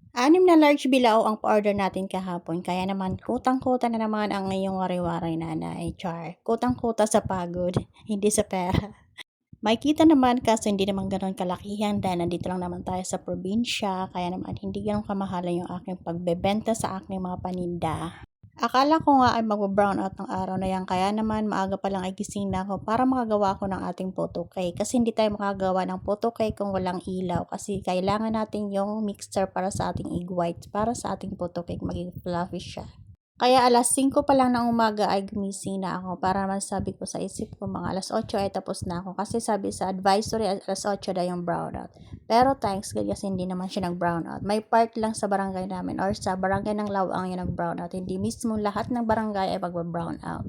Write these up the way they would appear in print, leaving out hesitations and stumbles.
Anim na large bilao ang pa-order natin kahapon kaya naman kutang-kuta na naman ang iyong wari-wari nanay, char. Kutang-kuta sa pagod, hindi sa pera. May kita naman kaso hindi naman gano'n kalakihan dahil nandito lang naman tayo sa probinsya kaya naman hindi gano'n kamahalan yung aking pagbebenta sa aking mga paninda. Akala ko nga ay magbo-brown out ng araw na yan kaya naman maaga pa lang ay gising na ako para makagawa ako ng ating photo cake. Kasi hindi tayo makagawa ng photo cake kung walang ilaw kasi kailangan natin yung mixer para sa ating egg white para sa ating photo cake maging fluffy siya. Kaya 5:00 pa lang ng umaga ay gumising na ako para naman sabi ko sa isip ko mga 8:00 ay tapos na ako kasi sabi sa advisory 8:00 na yung brownout. Pero thanks God kasi hindi naman siya nag-brownout. May part lang sa barangay namin or sa barangay ng Lawang yung nag-brownout. Hindi mismo lahat ng barangay ay magba-brownout.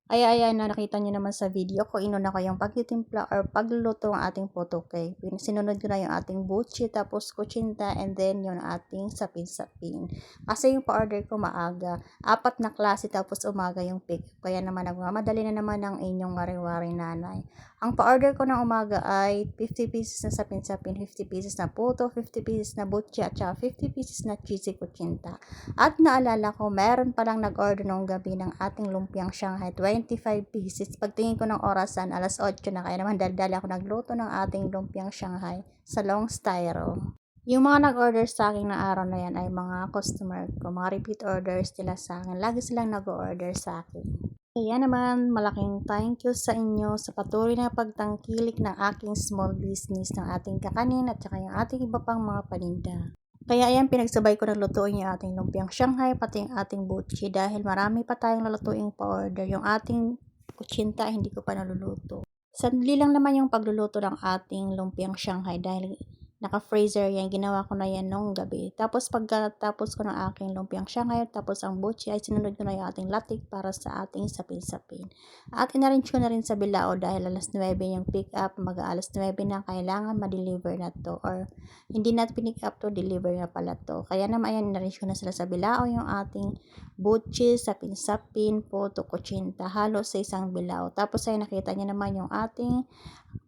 Kaya ayan na nakita niyo naman sa video ko, inuna ko yung pagtitimpla or pagluluto ng ating photo cake. Sinunod ko na yung ating buchi, tapos kutsinta, and then yung ating sapin-sapin. Kasi yung pa-order ko maaga, 4 na klase tapos umaga yung pick. Kaya naman nagmamadali na naman ang inyong wari-wari nanay. Ang pa-order ko ng umaga ay 50 pieces na sapin-sapin, 50 pieces na puto, 50 pieces na buchi, at saka 50 pieces na cheesy kutsinta. At naalala ko, meron palang nag-order nung gabi ng ating lumpiang Shanghai, 25 pieces. Pagtingin ko ng orasan, 8:00 na, kaya naman dali ako nagluto ng ating lumpiang Shanghai sa long styro. Yung mga nag-order sa akin na araw na yan ay mga customer ko, mga repeat orders nila sa akin. Lagi silang nag-order sa akin. Kaya naman, malaking thank you sa inyo sa patuloy na pagtangkilik ng aking small business, ng ating kakanin at saka yung ating iba pang mga paninda. Kaya ayan, pinagsabay ko na lutuin yung ating lumpiang Shanghai, pati yung ating buchi dahil marami pa tayong nalutuing pa-order. Yung ating kutsinta, hindi ko pa naluluto. Sandali lang naman yung pagluluto ng ating lumpiang Shanghai dahil naka-freezer yan. Ginawa ko na yan nung gabi. Tapos pagkatapos ko ng aking lumpiang Shanghai, tapos ang buchi ay sinunod ko na yung ating latik para sa ating sapin-sapin. At inarrange ko na rin sa bilao dahil 9:00 yung pick up, mag-9:00 na kailangan ma-deliver na to or hindi na pinick up to, deliver na pala to. Kaya naman ayan, inarrange ko na sila sa bilao yung ating buchi, sapin-sapin, puto, kutsinta, halo sa isang bilao. Tapos ay nakita niya naman yung ating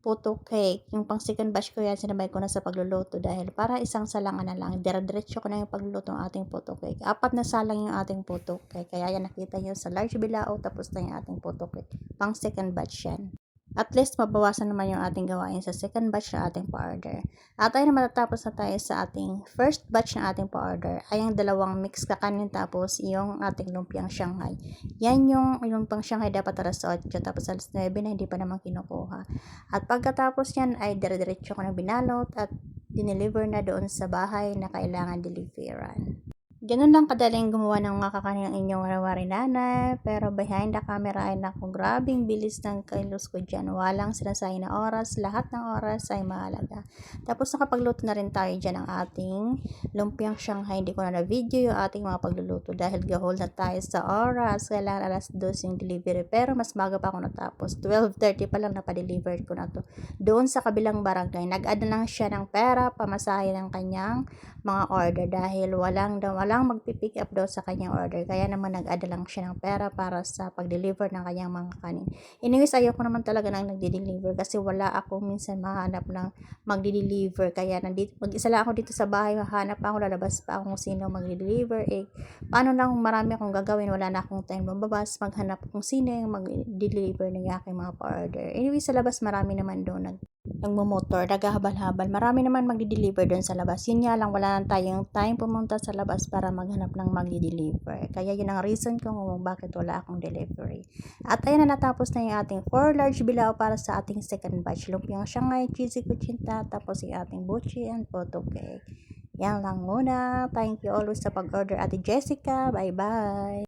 photo cake. Yung pang second batch ko yan, sinabay ko na sa pagluluto dahil para isang salangan na lang. Dire-diretso ko na yung pagluluto ng ating photo cake. 4 na salang yung ating photo cake. Kaya yan nakita nyo sa large bilao, tapos na yung ating photo cake. Pang second batch yan. At least mabawasan naman yung ating gawain sa second batch na ating pa-order. At ay na matatapos na tayo sa ating first batch na ating pa-order ay ang dalawang mix kakanin tapos yung ating lumpiang Shanghai. Yan yung lumpiang Shanghai dapat 8:00 tapos 9:00 na hindi pa naman kinukuha. At pagkatapos yan ay dire-diretso ko na binalot at dineliver na doon sa bahay na kailangan deliveran. Ganun lang kadaling gumawa ng mga kakanin ng inyong wari-wari nanay, pero behind the camera ay naku, grabing bilis ng kilos ko dyan. Walang sinasayang na oras, lahat ng oras ay mahalaga. Tapos nakapagluto na rin tayo dyan ng ating lumpiang Shanghai. Hindi ko na na-video yung ating mga pagluluto dahil gahol na tayo sa oras. Kailangan 2:00 yung delivery, pero mas maga pa ako natapos. 12:30 pa lang napa-deliver ko na to. Doon sa kabilang barangay, nag-add lang siya ng pera, pamasahe ng kanyang mga order dahil walang magpipick up daw sa kanyang order. Kaya naman nag-add lang siya ng pera para sa pag-deliver ng kanyang mga kanin. Anyways, ayoko naman talaga nang nagde-deliver kasi wala ako minsan mahanap ng magde-deliver. Kaya nandito, mag-isa lang ako dito sa bahay, hahanap ako, lalabas pa ako kung sino magde-deliver. Paano lang marami akong gagawin, wala na akong time bababas, maghanap kung sino yung mag-deliver ng aking mga pa-order. Anyways, sa labas marami naman doon nagmumotor, naghahabal-habal. Marami naman magdi-deliver doon sa labas. Yun nga lang, wala na tayong time pumunta sa labas para maghanap ng magdi-deliver. Kaya yun ang reason ko kung bakit wala akong delivery. At ayun na, natapos na yung ating 4 large bilao para sa ating second batch. Lumpiang Shanghai, cheesy kutsinta, tapos yung ating buchi and photo cake. Yan lang muna. Thank you always sa pag-order, Ate Jessica. Bye-bye.